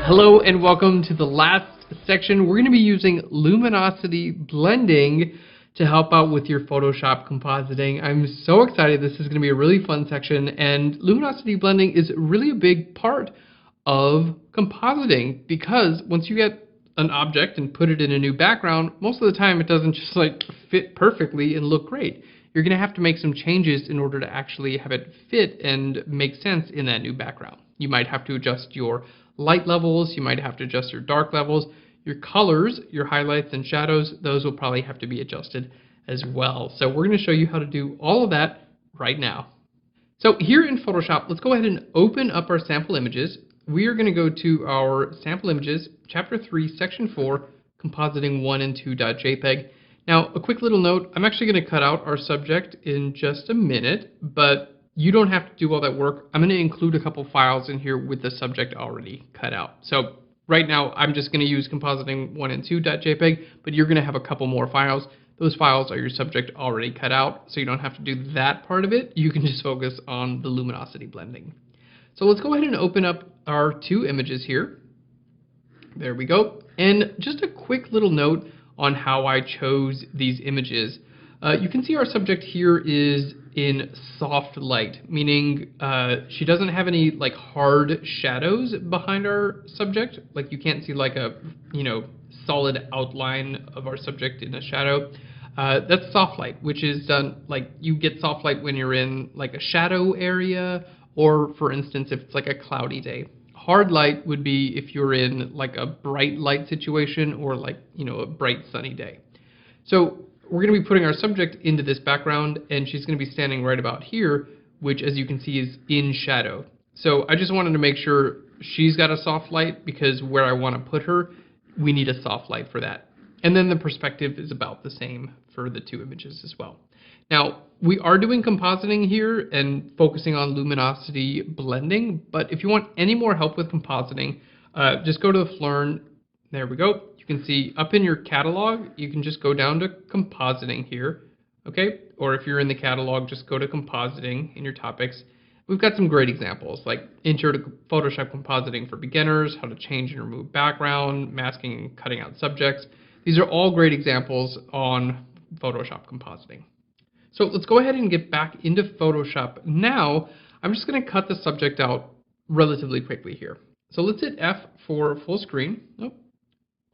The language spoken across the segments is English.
Hello and welcome to the last section. We're going to be using luminosity blending to help out with your Photoshop compositing. I'm so excited. This is going to be a really fun section, and luminosity blending is really a big part of compositing because once you get an object and put it in a new background, most of the time it doesn't just like fit perfectly and look great. You're going to have to make some changes in order to actually have it fit and make sense in that new background. You might have to adjust your light levels, you might have to adjust your dark levels, your colors, your highlights and shadows, those will probably have to be adjusted as well. So we're going to show you how to do all of that right now. So here in Photoshop, let's go ahead and open up our sample images. We are going to go to our sample images, chapter 3, section 4, compositing 1 and 2.jpg. Now, a quick little note, I'm actually going to cut out our subject in just a minute, but you don't have to do all that work. I'm going to include a couple files in here with the subject already cut out. So right now, I'm just going to use compositing 1 and 2.jpg, but you're going to have a couple more files. Those files are your subject already cut out, so you don't have to do that part of it. You can just focus on the luminosity blending. So let's go ahead and open up our two images here. There we go. And just a quick little note on how I chose these images. You can see our subject here is in soft light, meaning she doesn't have any like hard shadows behind our subject. Like you can't see like a solid outline of our subject in a shadow. That's soft light, which is done like you get soft light when you're in like a shadow area, or for instance if it's like a cloudy day. Hard light would be if you're in like a bright light situation or like a bright sunny day. So we're going to be putting our subject into this background, and she's going to be standing right about here, which as you can see is in shadow. So I just wanted to make sure she's got a soft light because where I want to put her, we need a soft light for that. And then the perspective is about the same for the two images as well. Now, we are doing compositing here and focusing on luminosity blending, but if you want any more help with compositing, just go to the PHLEARN. There we go. You can see up in your catalog, you can just go down to compositing here, okay? Or if you're in the catalog, just go to compositing in your topics. We've got some great examples like Intro to Photoshop Compositing for Beginners, how to change and remove background, masking and cutting out subjects. These are all great examples on Photoshop compositing. So let's go ahead and get back into Photoshop. Now, I'm just going to cut the subject out relatively quickly here. So let's hit F for full screen. Oh,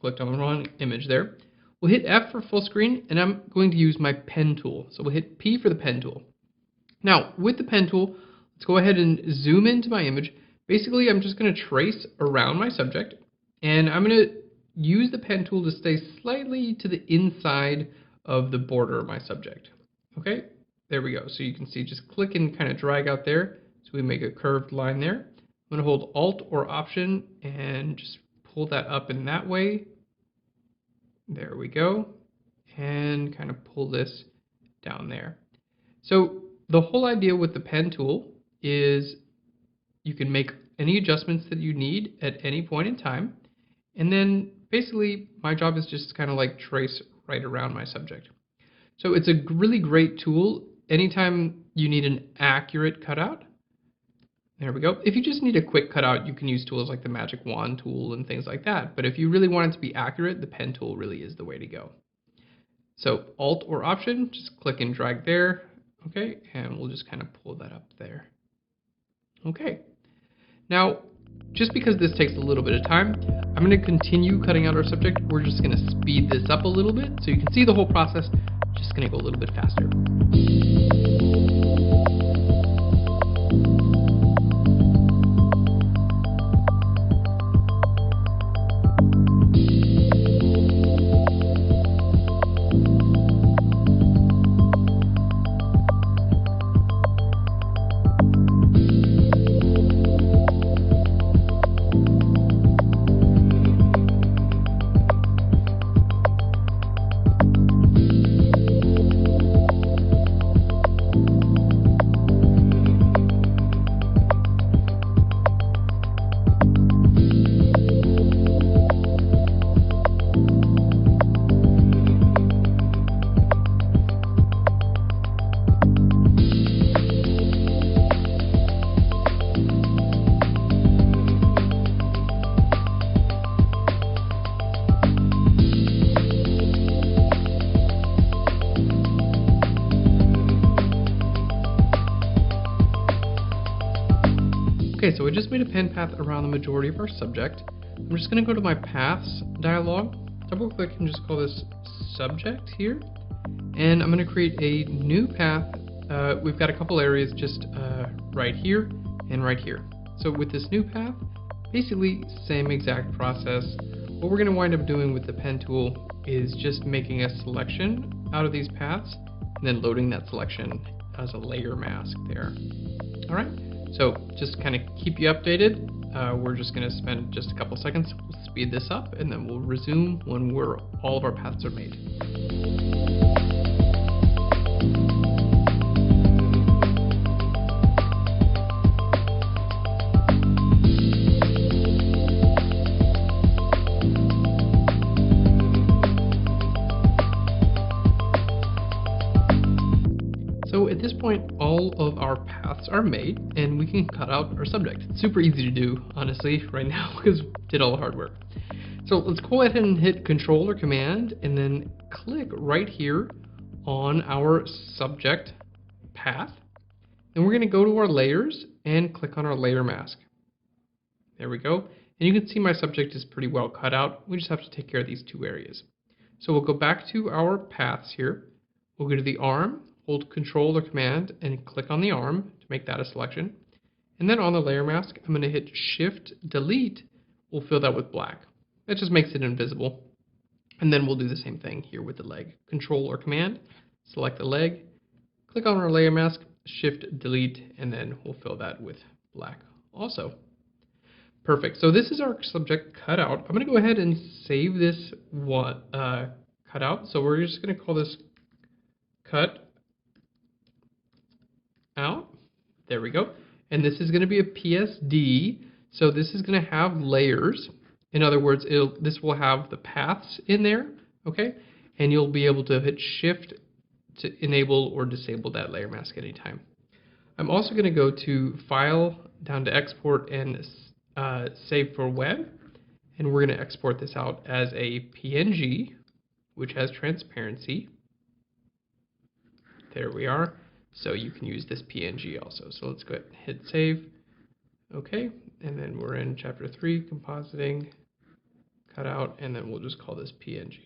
clicked on the wrong image there. We'll hit F for full screen, and I'm going to use my pen tool. So we'll hit P for the pen tool. Now, with the pen tool, let's go ahead and zoom into my image. Basically, I'm just going to trace around my subject, and I'm going to use the pen tool to stay slightly to the inside of the border of my subject. Okay, there we go. So you can see, just click and kind of drag out there. So we make a curved line there. I'm going to hold Alt or Option and just pull that up in that way. There we go. And kind of pull this down there. So the whole idea with the pen tool is you can make any adjustments that you need at any point in time. And then basically my job is just kind of like trace right around my subject. So it's a really great tool anytime you need an accurate cutout. There we go. If you just need a quick cutout, you can use tools like the magic wand tool and things like that. But if you really want it to be accurate, the pen tool really is the way to go. So Alt or Option, just click and drag there. Okay, and we'll just kind of pull that up there. Okay. Now, just because this takes a little bit of time, I'm going to continue cutting out our subject. We're just going to speed this up a little bit so you can see the whole process. Just going to go a little bit faster. Okay, so I just made a pen path around the majority of our subject. I'm just going to go to my paths dialog, double click and just call this subject here. And I'm going to create a new path. We've got a couple areas just right here and right here. So with this new path, basically same exact process. What we're going to wind up doing with the pen tool is just making a selection out of these paths and then loading that selection as a layer mask there. All right, so just kind of keep you updated. We're just going to spend just a couple seconds. We'll speed this up and then we'll resume when all of our paths are made. So at this point, all of our paths are made and we can cut out our subject. It's super easy to do, honestly, right now because we did all the hard work. So let's go ahead and hit Control or Command and then click right here on our subject path. And we're going to go to our layers and click on our layer mask. There we go. And you can see my subject is pretty well cut out. We just have to take care of these two areas. So we'll go back to our paths here. We'll go to the arm, hold Control or Command and click on the arm to make that a selection. And then on the layer mask, I'm going to hit Shift Delete. We'll fill that with black. That just makes it invisible. And then we'll do the same thing here with the leg. Control or Command, select the leg, click on our layer mask, Shift Delete, and then we'll fill that with black also. Perfect. So this is our subject cut out. I'm going to go ahead and save this one cut out. So we're just going to call this cut out. There we go. And this is going to be a PSD. So this is going to have layers. In other words, this will have the paths in there, okay? And you'll be able to hit Shift to enable or disable that layer mask anytime. I'm also going to go to File, down to Export, and Save for Web. And we're going to export this out as a PNG, which has transparency. There we are. So you can use this PNG also. So let's go ahead and hit Save. Okay, and then we're in Chapter 3, Compositing, cut out, and then we'll just call this PNG.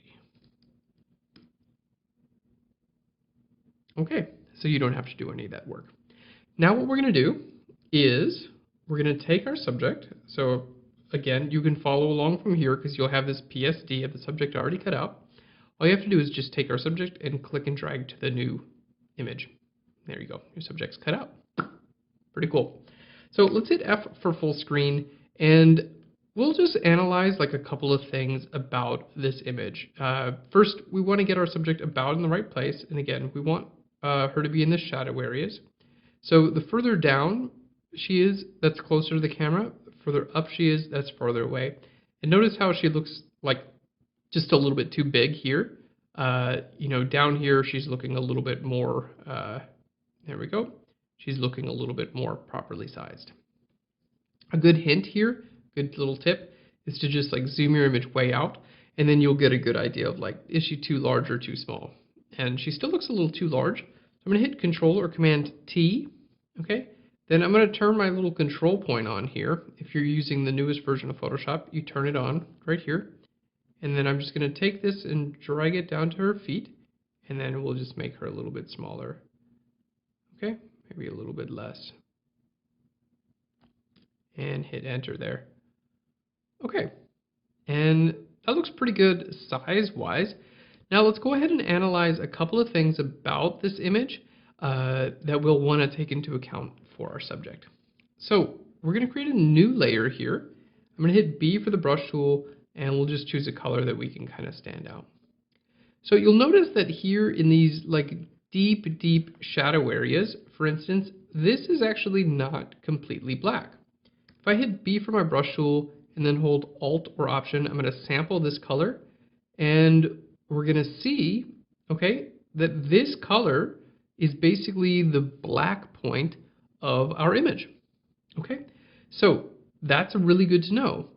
Okay, so you don't have to do any of that work. Now what we're going to do is we're going to take our subject. So again, you can follow along from here because you'll have this PSD of the subject already cut out. All you have to do is just take our subject and click and drag to the new image. There you go, your subject's cut out. Pretty cool. So let's hit F for full screen and we'll just analyze like a couple of things about this image. First, we want to get our subject about in the right place. And again, we want her to be in the shadow areas. So the further down she is, that's closer to the camera. The further up she is, that's farther away. And notice how she looks like just a little bit too big here. You know, down here she's looking a little bit more, there we go. She's looking a little bit more properly sized. A good hint here, good little tip, is to just like zoom your image way out and then you'll get a good idea of like, is she too large or too small? And she still looks a little too large. So I'm going to hit Control or Command T, okay? Then I'm going to turn my little control point on here. If you're using the newest version of Photoshop, you turn it on right here. And then I'm just going to take this and drag it down to her feet. And then we'll just make her a little bit smaller. Okay, maybe a little bit less. And hit Enter there. Okay, and that looks pretty good size-wise. Now let's go ahead and analyze a couple of things about this image that we'll want to take into account for our subject. So we're going to create a new layer here. I'm going to hit B for the brush tool, and we'll just choose a color that we can kind of stand out. So you'll notice that here in these like deep shadow areas, for instance, this is actually not completely black. If I hit B for my brush tool and then hold Alt or Option, I'm going to sample this color, and we're going to see, okay, that this color is basically the black point of our image. Okay, so that's really good to know.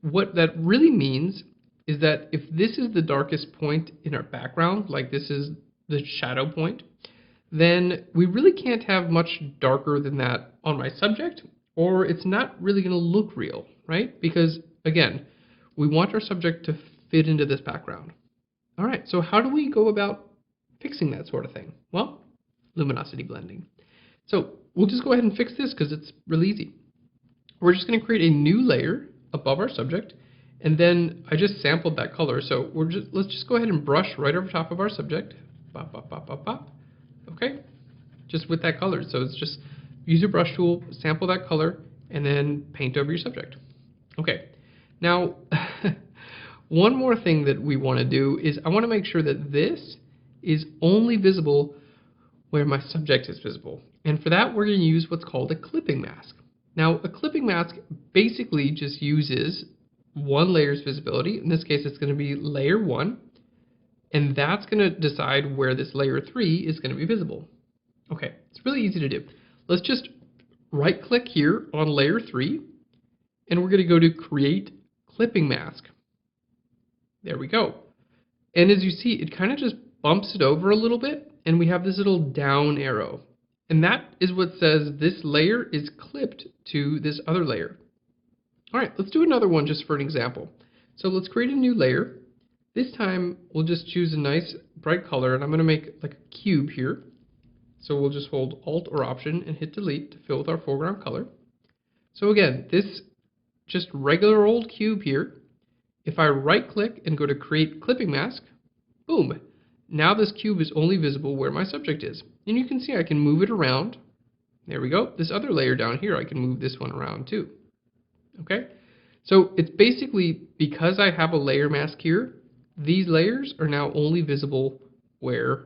What that really means is that if this is the darkest point in our background, like this is the shadow point, then we really can't have much darker than that on my subject or it's not really going to look real, right? Because again, we want our subject to fit into this background. All right, so how do we go about fixing that sort of thing? Well, luminosity blending. So we'll just go ahead and fix this because it's really easy. We're just going to create a new layer above our subject, and then I just sampled that color. So let's just go ahead and brush right over top of our subject. Bop, bop, bop, bop, bop. Okay, just with that color. So it's just use your brush tool, sample that color, and then paint over your subject. Okay, now one more thing that we want to do is I want to make sure that this is only visible where my subject is visible. And for that, we're going to use what's called a clipping mask. Now, a clipping mask basically just uses one layer's visibility. In this case, it's going to be layer 1, and that's going to decide where this layer 3 is going to be visible. Okay, it's really easy to do. Let's just right-click here on layer 3, and we're going to go to Create Clipping Mask. There we go. And as you see, it kind of just bumps it over a little bit, and we have this little down arrow. And that is what says this layer is clipped to this other layer. All right, let's do another one just for an example. So let's create a new layer. This time, we'll just choose a nice bright color, and I'm going to make like a cube here. So we'll just hold Alt or Option and hit Delete to fill with our foreground color. So again, this just regular old cube here. If I right-click and go to Create Clipping Mask, boom. Now this cube is only visible where my subject is. And you can see I can move it around. There we go. This other layer down here, I can move this one around too. Okay? So it's basically because I have a layer mask here, these layers are now only visible where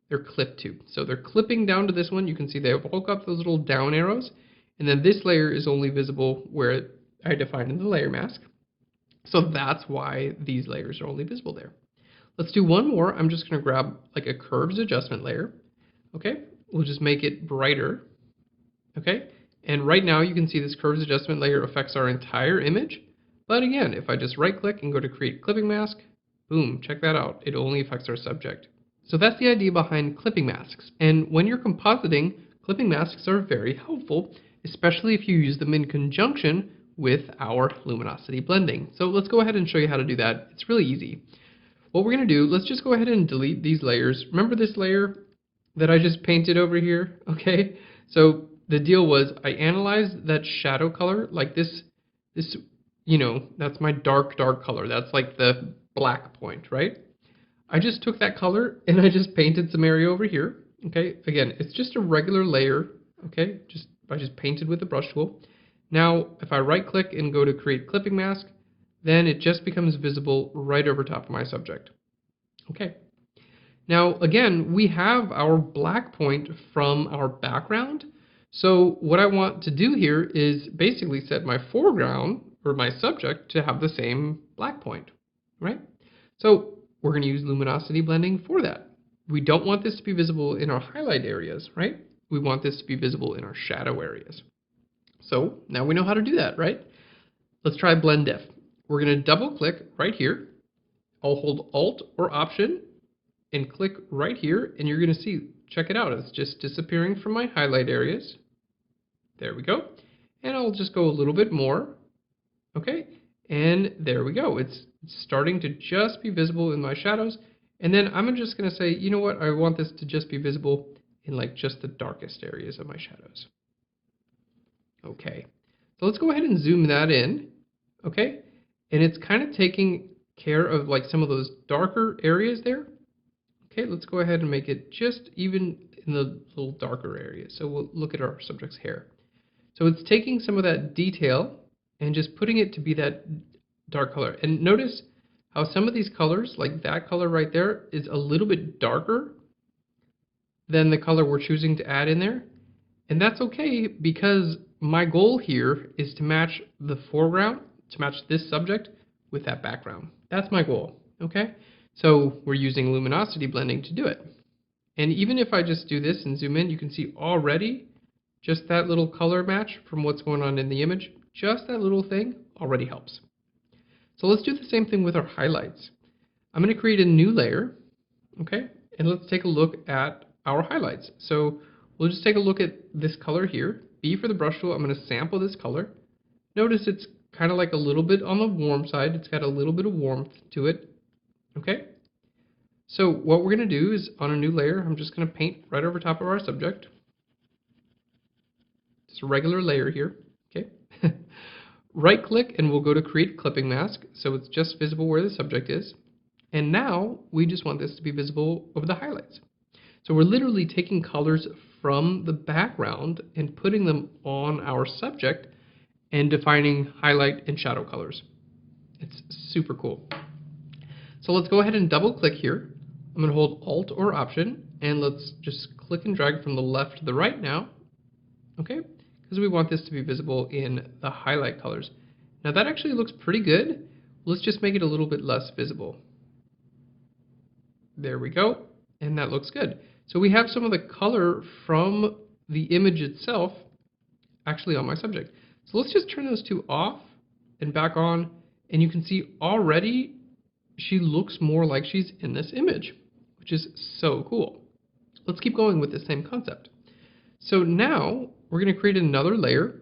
they're clipped to. So they're clipping down to this one. You can see they've all got those little down arrows. And then this layer is only visible where I defined in the layer mask. So that's why these layers are only visible there. Let's do one more. I'm just going to grab like a curves adjustment layer. Okay, we'll just make it brighter. Okay, and right now you can see this curves adjustment layer affects our entire image. But again, if I just right click and go to Create Clipping Mask, boom, check that out. It only affects our subject. So that's the idea behind clipping masks. And when you're compositing, clipping masks are very helpful, especially if you use them in conjunction with our luminosity blending. So let's go ahead and show you how to do that. It's really easy. What we're going to do, let's just go ahead and delete these layers. Remember this layer that I just painted over here? Okay, so the deal was I analyzed that shadow color, like this, you know, that's my dark color. That's like the black point, right? I just took that color and I just painted some area over here. Okay, again, it's just a regular layer. Okay, I just painted with the brush tool. Now, if I right click and go to Create Clipping Mask, then it just becomes visible right over top of my subject. Okay. Now, again, we have our black point from our background. So what I want to do here is basically set my foreground or my subject to have the same black point, right? So we're going to use luminosity blending for that. We don't want this to be visible in our highlight areas, right? We want this to be visible in our shadow areas. So now we know how to do that, right? Let's try Blend Diff. We're going to double click right here. I'll hold Alt or Option and click right here, and you're going to see, check it out, it's just disappearing from my highlight areas. There we go. And I'll just go a little bit more. Okay, and there we go. It's starting to just be visible in my shadows. And then I'm just going to say, you know what, I want this to just be visible in like just the darkest areas of my shadows. Okay, so let's go ahead and zoom that in. Okay, and it's kind of taking care of like some of those darker areas there. Okay, let's go ahead and make it just even in the little darker areas. So we'll look at our subject's hair. So it's taking some of that detail and just putting it to be that dark color. And notice how some of these colors, like that color right there, is a little bit darker than the color we're choosing to add in there. And that's okay, because my goal here is to match the foreground, to match this subject with that background. That's my goal, okay? So we're using luminosity blending to do it. And even if I just do this and zoom in, you can see already just that little color match from what's going on in the image, just that little thing already helps. So let's do the same thing with our highlights. I'm going to create a new layer, okay? And let's take a look at our highlights. So we'll just take a look at this color here. B for the brush tool, I'm going to sample this color. Notice it's kind of like a little bit on the warm side. It's got a little bit of warmth to it. Okay? So what we're going to do is on a new layer, I'm just going to paint right over top of our subject. Just a regular layer here. Okay? Right click and we'll go to create clipping mask so it's just visible where the subject is. And now we just want this to be visible over the highlights. So we're literally taking colors from the background and putting them on our subject and defining highlight and shadow colors. It's super cool. So let's go ahead and double click here. I'm going to hold Alt or Option and let's just click and drag from the left to the right now. Okay? Because we want this to be visible in the highlight colors. Now that actually looks pretty good. Let's just make it a little bit less visible. There we go. And that looks good. So we have some of the color from the image itself actually on my subject. So let's just turn those two off and back on, and you can see already she looks more like she's in this image, which is so cool. Let's keep going with the same concept. So now we're going to create another layer,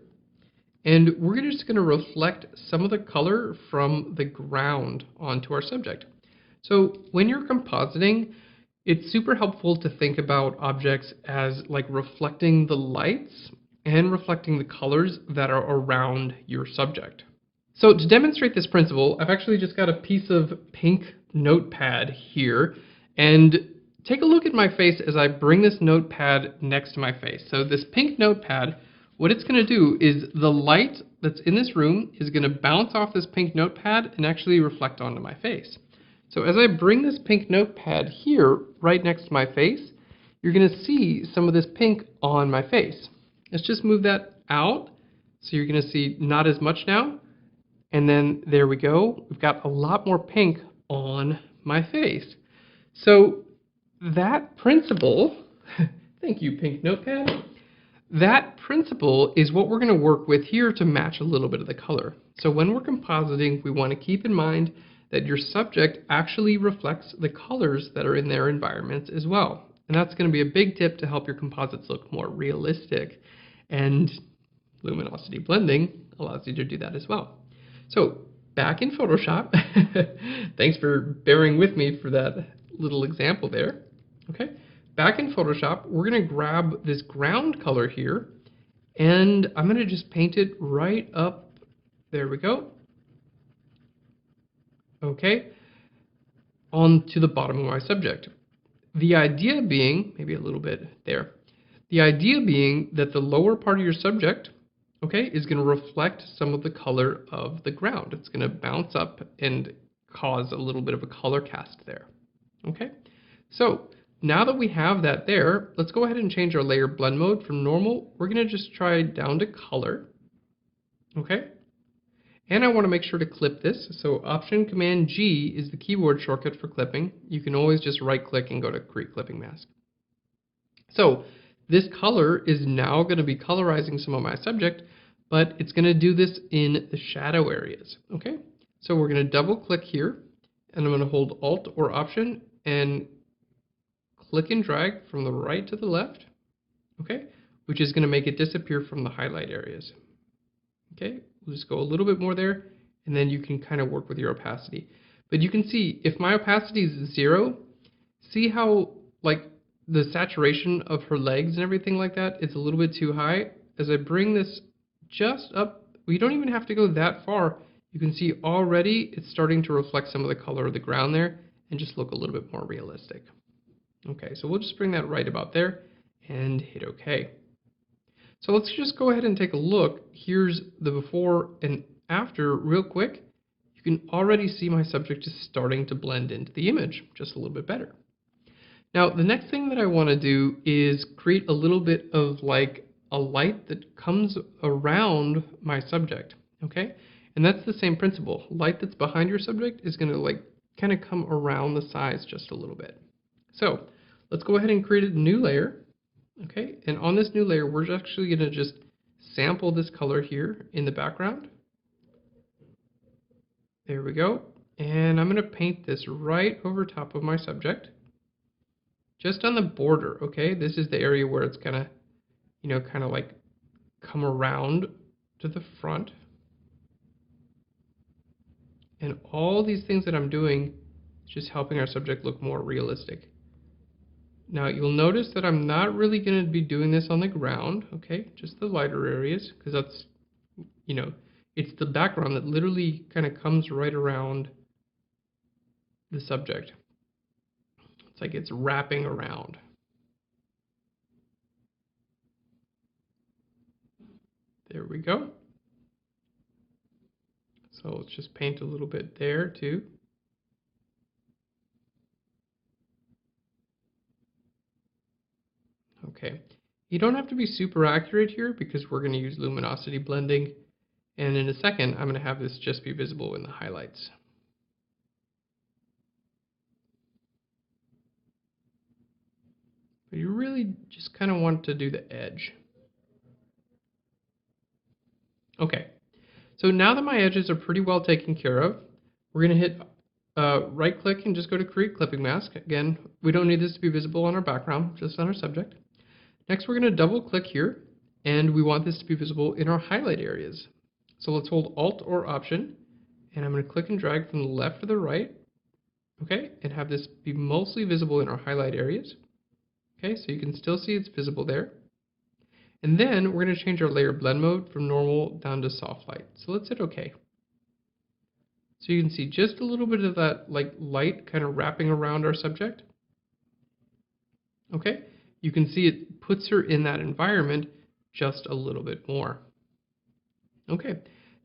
and we're just going to reflect some of the color from the ground onto our subject. So when you're compositing, it's super helpful to think about objects as like reflecting the lights and reflecting the colors that are around your subject. So to demonstrate this principle, I've actually just got a piece of pink notepad here, and take a look at my face as I bring this notepad next to my face. So this pink notepad, what it's going to do is the light that's in this room is going to bounce off this pink notepad and actually reflect onto my face. So as I bring this pink notepad here right next to my face, you're going to see some of this pink on my face. Let's just move that out so you're going to see not as much now. And then there we go. We've got a lot more pink on my face. So that principle, thank you, pink notepad. That principle is what we're going to work with here to match a little bit of the color. So when we're compositing, we want to keep in mind that your subject actually reflects the colors that are in their environments as well. And that's going to be a big tip to help your composites look more realistic. And luminosity blending allows you to do that as well. So back in Photoshop, thanks for bearing with me for that little example there. Okay, back in Photoshop, we're going to grab this ground color here, and I'm going to just paint it right up. There we go. Okay, onto the bottom of my subject. The idea being, maybe a little bit there, the idea being that the lower part of your subject, okay, is going to reflect some of the color of the ground. It's going to bounce up and cause a little bit of a color cast there. Okay, so now that we have that there, let's go ahead and change our layer blend mode from normal. We're going to just try down to color. Okay. And I want to make sure to clip this. So Option Command G is the keyboard shortcut for clipping. You can always just right click and go to create clipping mask. So this color is now going to be colorizing some of my subject, but it's going to do this in the shadow areas. Okay. So we're going to double click here, and I'm going to hold Alt or Option and click and drag from the right to the left. Okay. Which is going to make it disappear from the highlight areas. Okay, we'll just go a little bit more there, and then you can kind of work with your opacity. But you can see, if my opacity is 0, see how, like, the saturation of her legs and everything like that, it's a little bit too high. As I bring this just up, we don't even have to go that far. You can see already it's starting to reflect some of the color of the ground there and just look a little bit more realistic. Okay, so we'll just bring that right about there and hit OK. So let's just go ahead and take a look. Here's the before and after real quick. You can already see my subject just starting to blend into the image just a little bit better. Now, the next thing that I want to do is create a little bit of like a light that comes around my subject, okay? And that's the same principle. Light that's behind your subject is going to like kind of come around the sides just a little bit. So let's go ahead and create a new layer. Okay, and on this new layer, we're actually going to just sample this color here in the background. There we go. And I'm going to paint this right over top of my subject. Just on the border, okay? This is the area where it's going to, kind of like come around to the front. And all these things that I'm doing is just helping our subject look more realistic. Now you'll notice that I'm not really going to be doing this on the ground, okay? Just the lighter areas, because that's, it's the background that literally kind of comes right around the subject. It's like it's wrapping around. There we go. So let's just paint a little bit there too. Okay, you don't have to be super accurate here because we're going to use luminosity blending, and in a second I'm going to have this just be visible in the highlights. But you really just kind of want to do the edge. Okay, so now that my edges are pretty well taken care of, we're going to hit right click and just go to create clipping mask. Again, we don't need this to be visible on our background, just on our subject. Next, we're going to double click here, and we want this to be visible in our highlight areas. So let's hold Alt or Option, and I'm going to click and drag from the left to the right, okay, and have this be mostly visible in our highlight areas. Okay, so you can still see it's visible there. And then we're going to change our layer blend mode from normal down to soft light. So let's hit OK. So you can see just a little bit of that light kind of wrapping around our subject. Okay. You can see it puts her in that environment just a little bit more. Okay,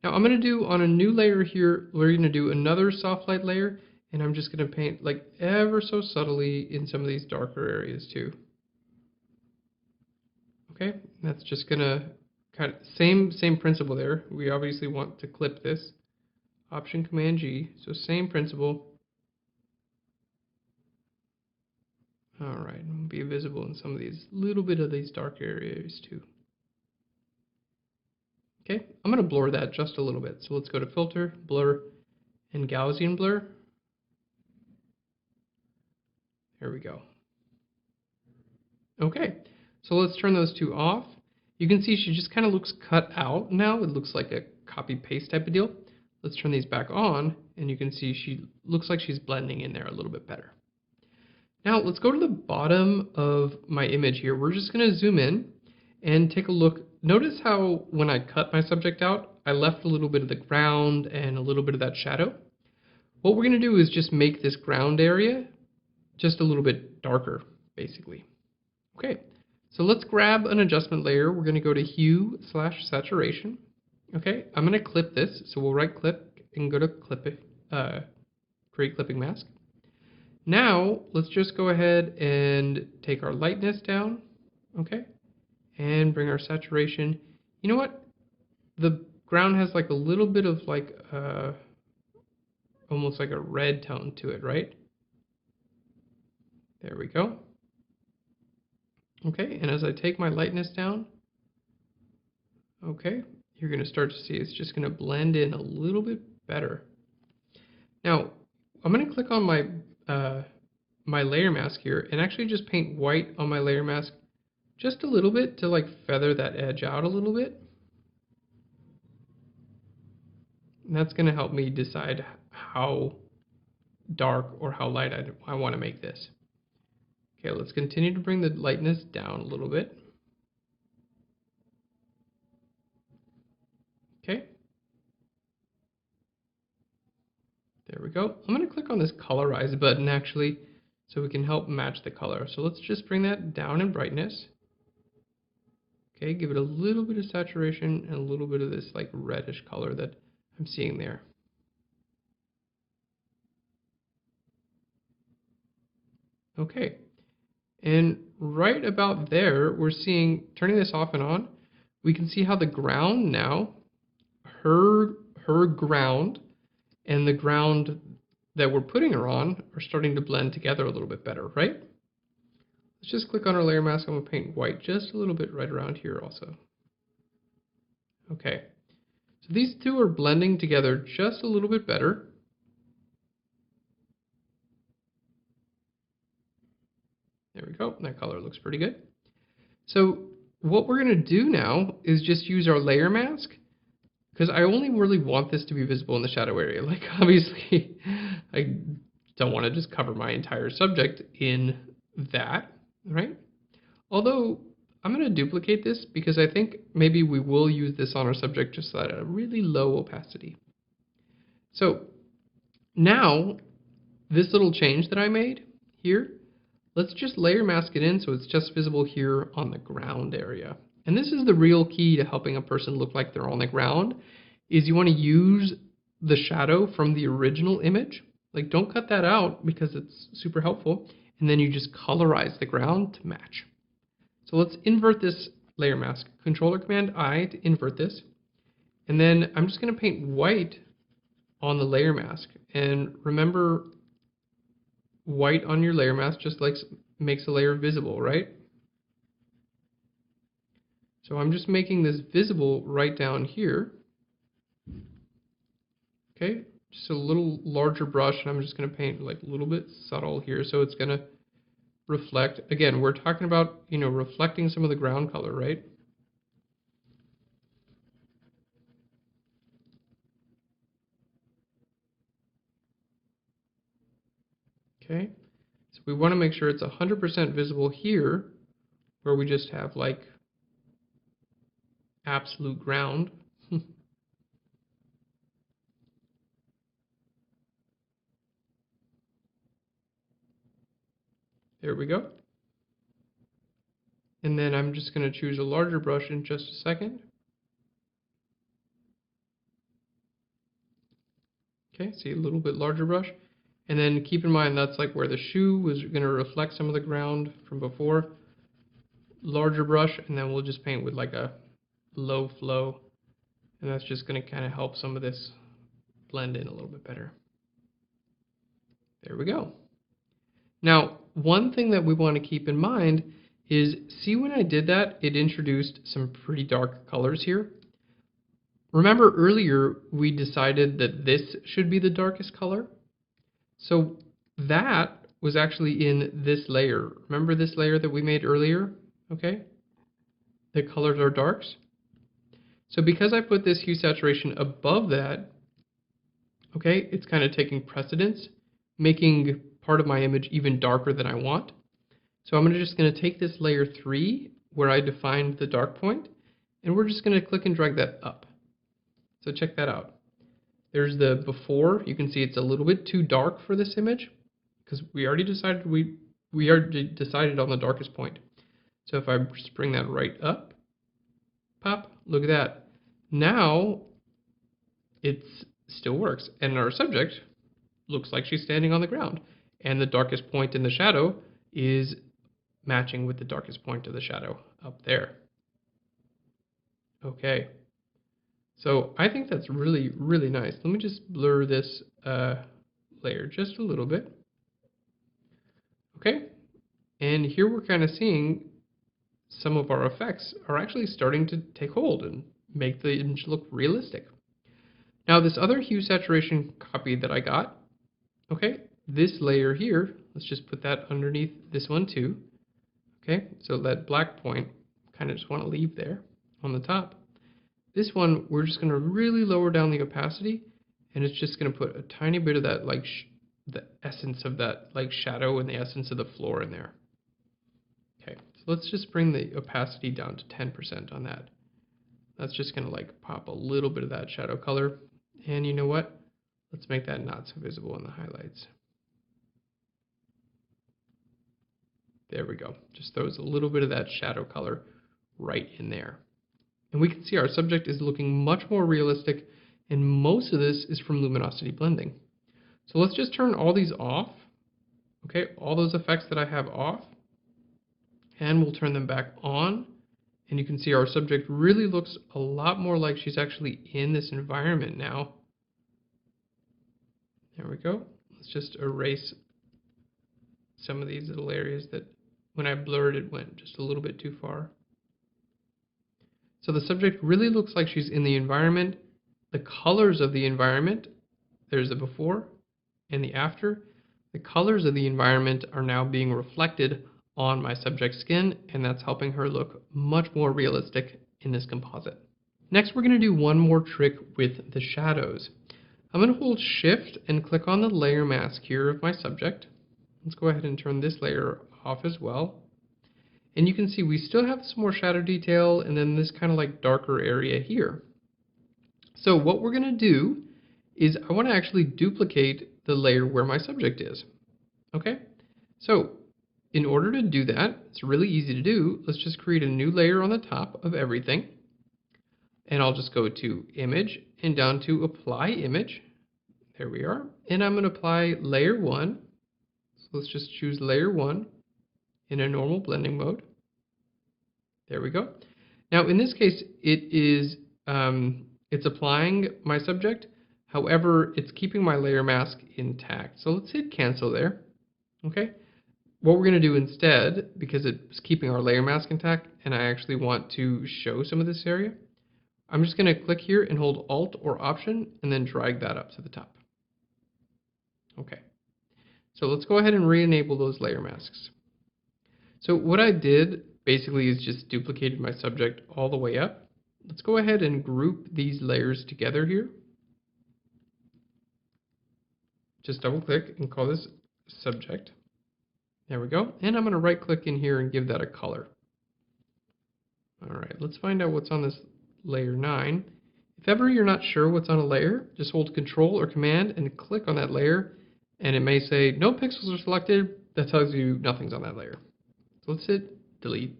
now I'm going to do on a new layer here, we're going to do another soft light layer, and I'm just going to paint like ever so subtly in some of these darker areas too. Okay, that's just going to kind of same principle there. We obviously want to clip this. Option Command G, so same principle. Alright, it'll be visible in some of these, little bit of these dark areas too. Okay, I'm going to blur that just a little bit. So let's go to Filter, Blur, and Gaussian Blur. There we go. Okay, so let's turn those two off. You can see she just kind of looks cut out now. It looks like a copy-paste type of deal. Let's turn these back on, and you can see she looks like she's blending in there a little bit better. Now let's go to the bottom of my image here. We're just going to zoom in and take a look. Notice how when I cut my subject out, I left a little bit of the ground and a little bit of that shadow. What we're going to do is just make this ground area just a little bit darker, basically. Okay, so let's grab an adjustment layer. We're going to go to Hue/Saturation. Okay, I'm going to clip this. So we'll right click and go to Clip it, Create Clipping Mask. Now, let's just go ahead and take our lightness down, okay, and bring our saturation. You know what? The ground has like a little bit of like, almost like a red tone to it, right? There we go. Okay, and as I take my lightness down, okay, you're going to start to see it's just going to blend in a little bit better. Now, I'm going to click on my my layer mask here and actually just paint white on my layer mask just a little bit to like feather that edge out a little bit. And that's going to help me decide how dark or how light I want to make this. Okay, let's continue to bring the lightness down a little bit. Okay. There we go. I'm going to click on this colorize button actually so we can help match the color. So let's just bring that down in brightness. Okay, give it a little bit of saturation and a little bit of this like reddish color that I'm seeing there. Okay, and right about there, we're seeing, turning this off and on, we can see how the ground now, her ground and the ground that we're putting her on are starting to blend together a little bit better, right? Let's just click on our layer mask. I'm going to paint white just a little bit right around here also. Okay, so these two are blending together just a little bit better. There we go. That color looks pretty good. So what we're going to do now is just use our layer mask, because I only really want this to be visible in the shadow area. Like, obviously, I don't want to just cover my entire subject in that, right? Although, I'm going to duplicate this because I think maybe we will use this on our subject just at a really low opacity. So, now, this little change that I made here, let's just layer mask it in so it's just visible here on the ground area. And this is the real key to helping a person look like they're on the ground, is you want to use the shadow from the original image. Like, don't cut that out because it's super helpful. And then you just colorize the ground to match. So let's invert this layer mask. Controller Command I to invert this. And then I'm just going to paint white on the layer mask. And remember, white on your layer mask just like makes a layer visible, right? So I'm just making this visible right down here. Okay, just a little larger brush, and I'm just going to paint like a little bit subtle here, so it's going to reflect. Again, we're talking about, reflecting some of the ground color, right? Okay, so we want to make sure it's 100% visible here, where we just have like absolute ground. There we go. And then I'm just going to choose a larger brush in just a second. Okay, see, a little bit larger brush. And then keep in mind that's like where the shoe was going to reflect some of the ground from before. Larger brush, and then we'll just paint with like a low flow. And that's just going to kind of help some of this blend in a little bit better. There we go. Now, one thing that we want to keep in mind is, see when I did that, it introduced some pretty dark colors here. Remember earlier we decided that this should be the darkest color? So that was actually in this layer. Remember this layer that we made earlier? Okay? The colors are darks. So because I put this hue saturation above that, okay, it's kind of taking precedence, making part of my image even darker than I want. So I'm just going to take this layer 3 where I defined the dark point, and we're just going to click and drag that up. So check that out. There's the before. You can see it's a little bit too dark for this image because we already decided on the darkest point. So if I just bring that right up, pop, look at that. Now it still works, and our subject looks like she's standing on the ground, and the darkest point in the shadow is matching with the darkest point of the shadow up there. Okay, so I think that's really, really nice. Let me just blur this layer just a little bit. Okay, and here we're kind of seeing some of our effects are actually starting to take hold and make the image look realistic. Now this other hue saturation copy that I got, okay, this layer here, let's just put that underneath this one too. Okay, so that black point, kind of just want to leave there on the top. This one, we're just going to really lower down the opacity, and it's just going to put a tiny bit of that, like, the essence of that, like, shadow and the essence of the floor in there. Okay, so let's just bring the opacity down to 10% on that. That's just going to, like, pop a little bit of that shadow color. And you know what? Let's make that not so visible in the highlights. There we go. Just throws a little bit of that shadow color right in there. And we can see our subject is looking much more realistic, and most of this is from luminosity blending. So let's just turn all these off. Okay, all those effects that I have off, and we'll turn them back on. And you can see our subject really looks a lot more like she's actually in this environment now. There we go. Let's just erase some of these little areas that when I blurred it went just a little bit too far. So the subject really looks like she's in the environment. The colors of the environment, there's the before and the after. The colors of the environment are now being reflected on my subject's skin, and that's helping her look much more realistic in this composite. Next, we're going to do one more trick with the shadows. I'm going to hold Shift and click on the layer mask here of my subject. Let's go ahead and turn this layer off as well. And you can see we still have some more shadow detail and then this kind of like darker area here. So what we're going to do is I want to actually duplicate the layer where my subject is. Okay? So in order to do that, it's really easy to do. Let's just create a new layer on the top of everything. And I'll just go to Image and down to Apply Image. There we are. And I'm going to apply Layer 1. So let's just choose Layer 1 in a normal blending mode. There we go. Now in this case, it's applying my subject. However, it's keeping my layer mask intact. So let's hit Cancel there. Okay. What we're going to do instead, because it's keeping our layer mask intact, and I actually want to show some of this area, I'm just going to click here and hold Alt or Option and then drag that up to the top. Okay. So let's go ahead and re-enable those layer masks. So what I did basically is just duplicated my subject all the way up. Let's go ahead and group these layers together here. Just double click and call this subject. There we go. And I'm going to right click in here and give that a color. All right, let's find out what's on this layer 9. If ever you're not sure what's on a layer, just hold Control or Command and click on that layer, and it may say no pixels are selected. That tells you nothing's on that layer. So let's hit Delete.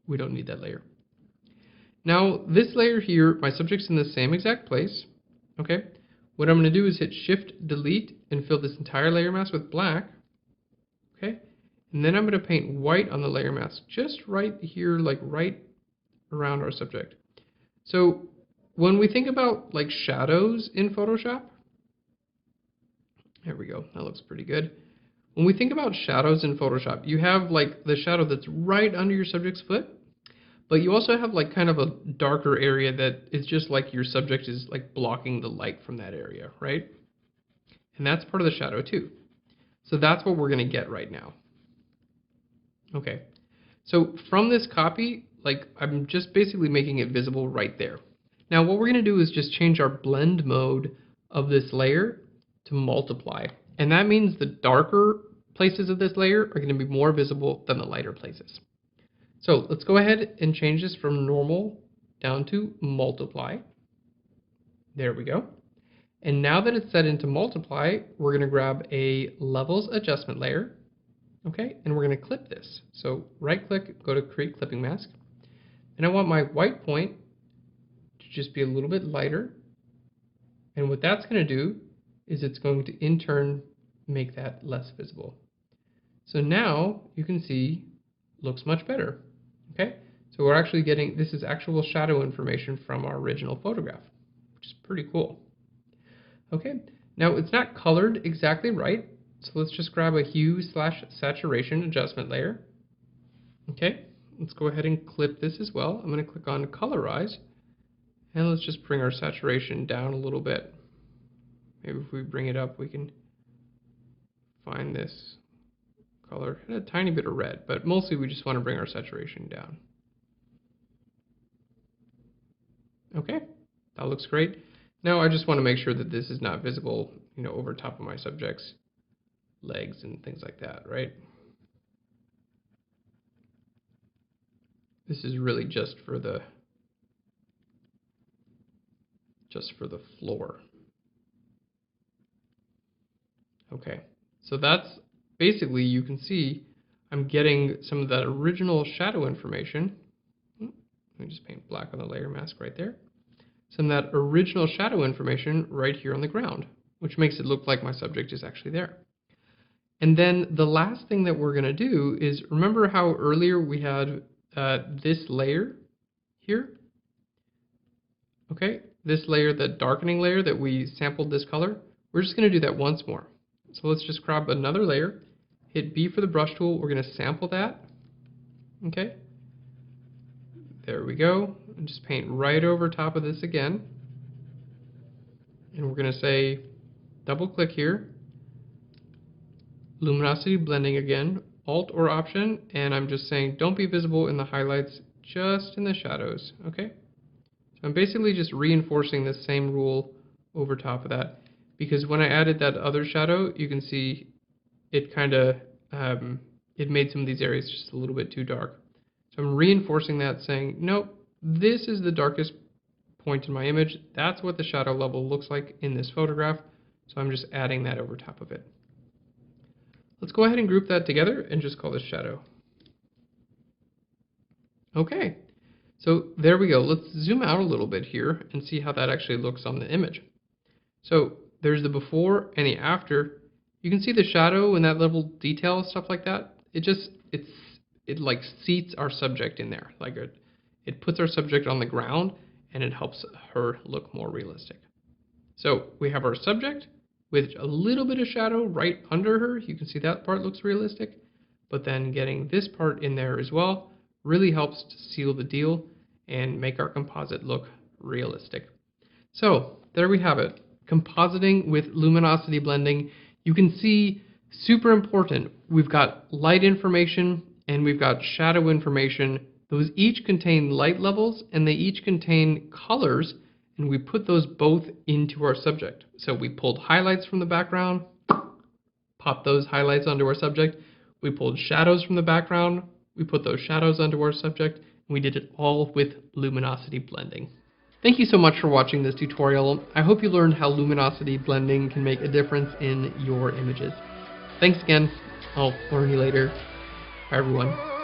We don't need that layer. Now this layer here, my subject's in the same exact place. Okay. What I'm going to do is hit Shift Delete and fill this entire layer mask with black. Okay. And then I'm going to paint white on the layer mask just right here, like right around our subject. So when we think about like shadows in Photoshop, there we go, that looks pretty good. When we think about shadows in Photoshop, you have like the shadow that's right under your subject's foot, but you also have like kind of a darker area that is just like your subject is like blocking the light from that area, right? And that's part of the shadow too. So that's what we're going to get right now. Okay, so from this copy, like I'm just basically making it visible right there. Now what we're going to do is just change our blend mode of this layer to multiply. And that means the darker places of this layer are going to be more visible than the lighter places. So let's go ahead and change this from normal down to multiply. There we go. And now that it's set into multiply, we're going to grab a levels adjustment layer. Okay, and we're going to clip this. So right click, go to Create Clipping Mask. And I want my white point to just be a little bit lighter. And what that's going to do is it's going to in turn make that less visible. So now you can see looks much better. Okay, so we're actually getting, this is actual shadow information from our original photograph, which is pretty cool. Okay, now it's not colored exactly right, so let's just grab a hue/saturation adjustment layer. Okay, let's go ahead and clip this as well. I'm going to click on colorize, and let's just bring our saturation down a little bit. Maybe if we bring it up, we can find this color and a tiny bit of red, but mostly we just want to bring our saturation down. Okay, that looks great. Now I just want to make sure that this is not visible, you know, over top of my subject's legs and things like that, right? This is really just for the floor. Okay, so that's basically, you can see I'm getting some of that original shadow information. Let me just paint black on the layer mask right there. Some of that original shadow information right here on the ground, which makes it look like my subject is actually there. And then the last thing that we're going to do is, remember how earlier we had this layer here? Okay, this layer, the darkening layer that we sampled this color, we're just going to do that once more. So let's just grab another layer, hit B for the brush tool, we're going to sample that. Okay, there we go, and just paint right over top of this again. And we're going to say, double click here, luminosity blending again, Alt or Option, and I'm just saying don't be visible in the highlights, just in the shadows, okay? So I'm basically just reinforcing the same rule over top of that, because when I added that other shadow, you can see it kind of, it made some of these areas just a little bit too dark. So I'm reinforcing that, saying, nope, this is the darkest point in my image. That's what the shadow level looks like in this photograph. So I'm just adding that over top of it. Let's go ahead and group that together and just call this shadow. Okay, so there we go. Let's zoom out a little bit here and see how that actually looks on the image. So there's the before and the after. You can see the shadow and that little detail, stuff like that. It like seats our subject in there. Like it puts our subject on the ground and it helps her look more realistic. So we have our subject with a little bit of shadow right under her. You can see that part looks realistic, but then getting this part in there as well really helps to seal the deal and make our composite look realistic. So there we have it. Compositing with luminosity blending. You can see, super important, we've got light information and we've got shadow information. Those each contain light levels and they each contain colors, and we put those both into our subject. So we pulled highlights from the background, popped those highlights onto our subject. We pulled shadows from the background, we put those shadows onto our subject, and we did it all with luminosity blending. Thank you so much for watching this tutorial. I hope you learned how luminosity blending can make a difference in your images. Thanks again. I'll learn you later. Bye everyone.